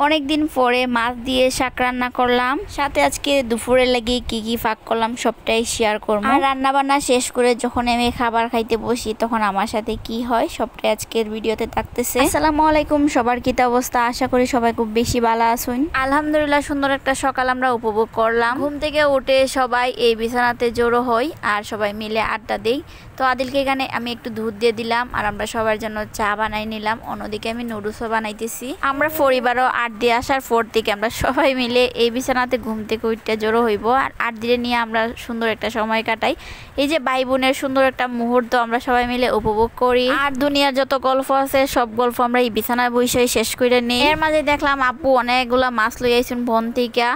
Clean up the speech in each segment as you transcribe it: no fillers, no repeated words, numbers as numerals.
অনেক দিন পরে মাছ দিয়ে শাক রান্না করলাম, সাথে আজকে দুপুরে লাগি কি কি ফাঁক করলাম সবটাই শেয়ার করব। আর রান্না বান্না শেষ করে যখন আমি খাবার খাইতে বসি তখন আমার সাথে কি হয় সবটাই আজকের ভিডিওতে থাকতেছে। আসসালামু আলাইকুম, সবার কি অবস্থা? আশা করি সবাই খুব বেশি ভালো আছেন। আলহামদুলিল্লাহ, সুন্দর একটা সকাল আমরা উপভোগ করলাম। ঘুম থেকে উঠে সবাই এই বিছানাতে জড়ো হই আর সবাই মিলে আড্ডা দেই। তো আদিলকে এখানে আমি একটু দুধ দিয়ে দিলাম আর আমরা সবার জন্য চা বানাই নিলাম। অন্যদিকে আমি নুডলসও বানাইতেছি। আমরা পরিবারও আট দিয়ে আসার পর থেকে আমরা সবাই মিলে এই বিছানাতে ঘুম থেকে উঠতে জড়ো হইব আর আট দিয়ে নিয়ে আমরা সুন্দর একটা সময় কাটাই। এই যে ভাই বোনের সুন্দর একটা মুহূর্ত আমরা সবাই মিলে উপভোগ করি। আর দুনিয়ার যত গল্প আছে সব গল্প আমরা এই বিছানায় বসে শেষ করে নিই। এর মাঝে দেখলাম আব্বু অনেকগুলা মাছ লই আইছেন বন থেকে,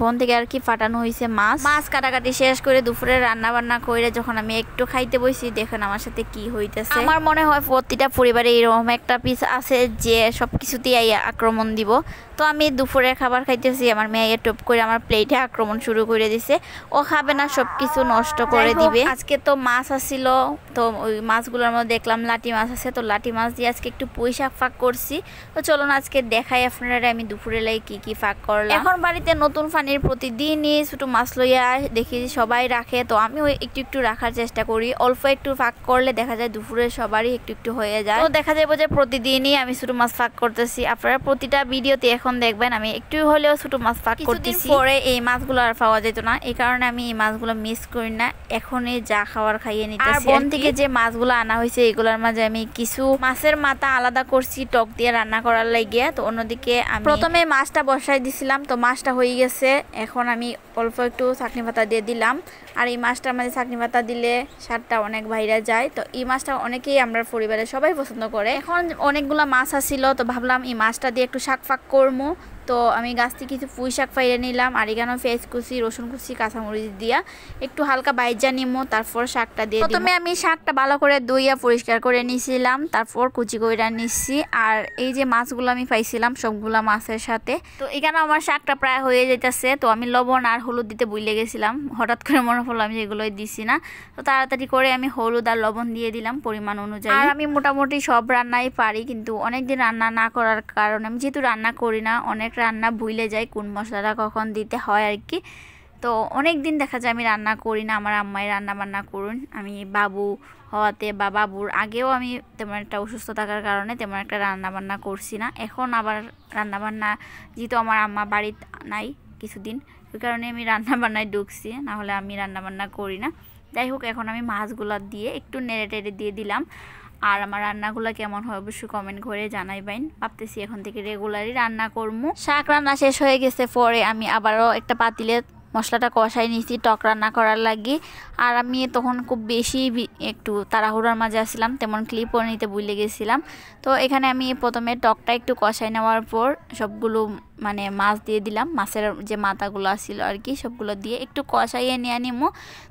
বন থেকে আর কি ফাটানো হয়েছে মাছ কাটাকাটি শেষ করে দুপুরে রান্না বান্না করে যখন আমি একটু খাইতে বসি দেখেন আমার সাথে কি হইতেছে। আমার মনে হয় প্রতিটা পরিবারে এরকম একটা পিস আছে যে সবকিছুতেই আক্রমণ দিব। তো আমি দুপুরে খাবার খাইতেছি, আমার মেয়ে টপ করে আমার প্লেটে আক্রমণ শুরু করে দিছে। ও খাবে না, সবকিছু নষ্ট করে দিবে। আজকে তো মাছ আসছিল, তো ওই মাছগুলোর মধ্যে দেখলাম লাটি মাছ আছে, তো লাটি মাছ দিয়ে আজকে একটু পুঁই শাক ফাঁক করছি। তো চলুন আজকে দেখাই আপনারা আমি দুপুরে লাই কি কি ফাঁক করলাম। এখন বাড়িতে নতুন পানির প্রতিদিনই ছোট মাছ লইয়া দেখি সবাই রাখে, তো আমিও একটু একটু রাখার চেষ্টা করি। অল্প একটু ফাঁক করলে দেখা যায় দুপুরে সবারই একটু একটু হয়ে যায়। তো দেখা যাবে যে প্রতিদিনই আমি ছোট মাছ ফাঁক করতেছি। আপনারা প্রতিটা ভিডিওতে এখন দেখবেন আমি একটু হলেও ছোট মাছ ফাঁক করতেছি। পরে এই মাছগুলো আর পাওয়া যেত না, এই কারণে আমি এই মাছগুলো মিস করি না, এখনই যা খাওয়ার খাইয়ে নিতেছি। আর বন থেকে যে মাছগুলো আনা হয়েছে এগুলোর মাঝে আমি কিছু মাছের মাথা আলাদা করছি টক দিয়ে রান্না করার লাগিয়ে। তো অন্যদিকে আমি প্রথমে মাছটা বসাই দিছিলাম, তো মাছটা হয়ে গেছে। এখন আমি অল্প একটু চাটনি পাতা দিয়ে দিলাম। আর এই মাছটার মাঝে চাটনি পাতা দিলে স্বাদটা অনেক বাইরে যায়। তো এই মাছটা অনেকেই আমরা পরিবারের সবাই পছন্দ করে। এখন অনেকগুলা মাছ আসছিল, তো ভাবলাম এই মাছটা দিয়ে একটু শাক ফাঁক করবো। তো আমি গাছ থেকে কিছু পুঁই শাক ফাইরে নিলাম আর এখানে পেঁয়াজ কুচি, রসুন কুচি, কাঁচামরিচ দিয়া একটু হালকা বাইজা নিমো, তারপর শাকটা দিয়ে দিই। প্রথমে আমি শাকটা ভালো করে ধুইয়া পরিষ্কার করে নিয়েছিলাম, তারপর কুচি কইরা নিচ্ছি। আর এই যে মাছগুলো আমি পাইছিলাম সবগুলা মাছের সাথে। তো এখানে আমার শাকটা প্রায় হয়ে যেতেছে, তো আমি লবণ আর হলুদ দিতে ভুলে গেছিলাম। হঠাৎ করে মনে পড়লো আমি এগুলোই দিছি না, তো তাড়াতাড়ি করে আমি হলুদ আর লবণ দিয়ে দিলাম পরিমাণ অনুযায়ী। আর আমি মোটামুটি সব রান্নাই পারি, কিন্তু অনেকদিন রান্না না করার কারণে আমি যেহেতু রান্না করি না, অনেক রান্না ভুলে যাই কোন মশলাটা কখন দিতে হয় আর কি। তো অনেক দিন দেখা যায় আমি রান্না করি না, আমার আম্মাই রান্না বান্না করুন। আমি বাবু হওয়াতে বা বাবুর আগেও আমি তেমন একটা অসুস্থ থাকার কারণে তেমন একটা রান্না বান্না করছি না। এখন আবার রান্না বান্না যেহেতু আমার আম্মা বাড়িতে নাই কিছুদিন, ওই কারণে আমি রান্না বান্নায় ঢুকছি, না হলে আমি রান্না বান্না করি না। যাই হোক, এখন আমি মাছগুলো দিয়ে একটু নেড়ে টেড়ে দিয়ে দিলাম। আর আমার রান্নাগুলো কেমন হয় অবশ্যই কমেন্ট করে জানাইবেন। ভাবতেছি এখন থেকে রেগুলারই রান্না করবো। শাক রান্না শেষ হয়ে গেছে, পরে আমি আবারও একটা পাতিলে মশলাটা কষাই নিয়েছি টক রান্না করার লাগি। আর আমি তখন খুব বেশি একটু তাড়াহুড়ার মাঝে আসছিলাম, তেমন ক্লিপও নিতে ভুলে গেছিলাম। তো এখানে আমি প্রথমে টকটা একটু কষাই নেওয়ার পর সবগুলো মাছ দিয়ে দিলাম, মাছের যে মাথাগুলো আসছিল আর কি সবগুলো দিয়ে একটু কষাইয়ে নিয়ে নিমো।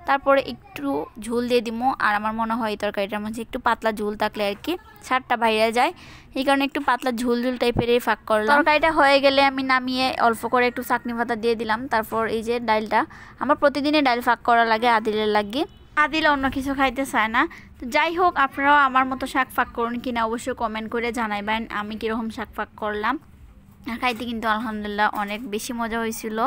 তারপরে একটু ঝোল দিয়ে দিমো। আর আমার মনে হয় এই তরকারিটার মধ্যে একটু পাতলা ঝোল থাকলে আর কি স্বাদটা বাইরে যায়, এই কারণে একটু পাতলা ঝোল ঝোল টাইপেরই ফাঁক করলাম। তরকারিটা হয়ে গেলে আমি নামিয়ে অল্প করে একটু চাটনি পাতা দিয়ে দিলাম। তারপর এই যে ডালটা, আমার প্রতিদিনই ডাল ফাঁক করা লাগে আদিলের লাগে, আদিল অন্য কিছু খাইতে চায় না। তো যাই হোক, আপনারাও আমার মতো শাক ফাঁক করুন কিনা অবশ্যই কমেন্ট করে জানাইবেন আমি কীরকম শাক ফাঁক করলাম। আর খাইতে কিন্তু আলহামদুলিল্লাহ অনেক বেশি মজা হয়েছিল।